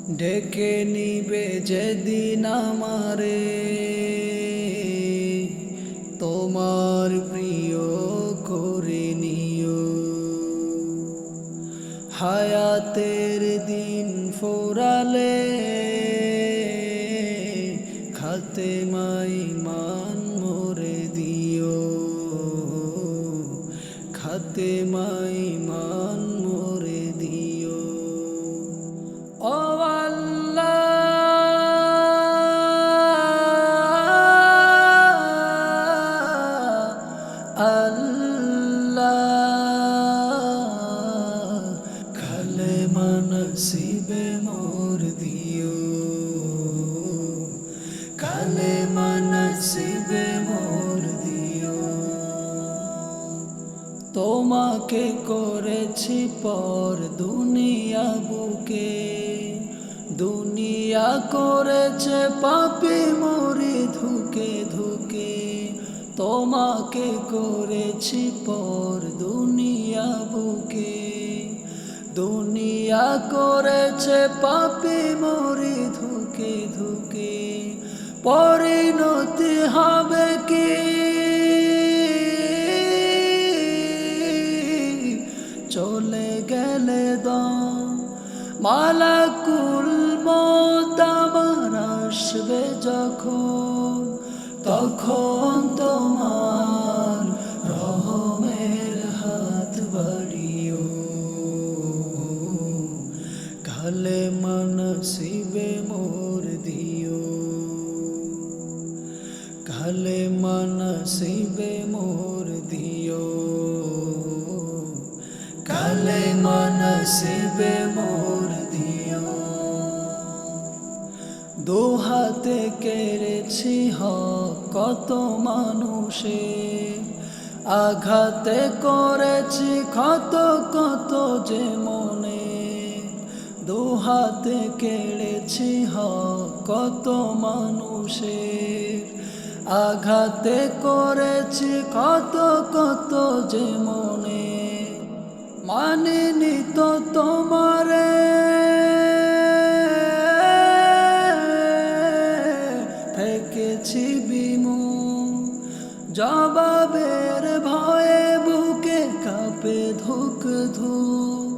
ডেকে নিবে যেদিন আমারে তোমার প্রিয় করে নিও। হায়াতের দিন ফোরালে খাতেমাই মান মোরে দিও, খাতেমাই মান মোরে দিও। ও আল্লাহ, কালেমা নসিবে মোর দিও, কালেমা নসিবে মোর দিও। তোমাকে করেছি পর দুনিয়া বুকে, দুনিয়া করেছে পাপী মরি ধুকে ধুকে। তোমাকে করেছি পর দুনিয়া বুকে, দুনিয়া করেছে পাপী মরি ধুকে ধুকে। পরিণতি হবে কি চলে গেলে দম, মালাকুল মওত আমার আসবে যখন, তখন তোমার রহমের হাত বাড়িও। কালেমা নসিবে মোর দিও, কালেমা নসিবে মোর দিও, কালেমা নসিবে মোর দিও। দুহাতে কেড়েছি হক কত মানুষে, আঘাতে করেছি ক্ষত কত যে মনে। দুহাতে কেড়েছি হক কত মানুষে, আঘাতে করেছি কত কত যে মনে। মানিনি তো তোমারে থেকেছি বিমুখ, জবাবের ভয়ে বুকে কাঁপে ধুক ধুক।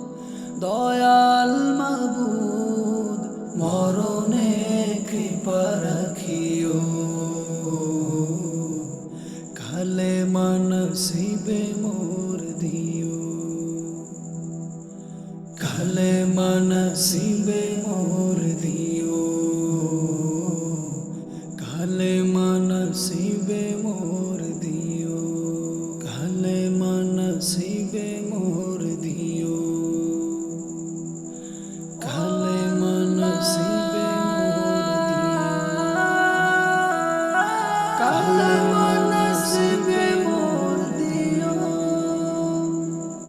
দয়াল মাবুদ মরণে কৃপা রাখিও, কালেমা নসিবে মোর দিও, কালেমা নসিবে মোর দিও, কালেমা নসিবে মোর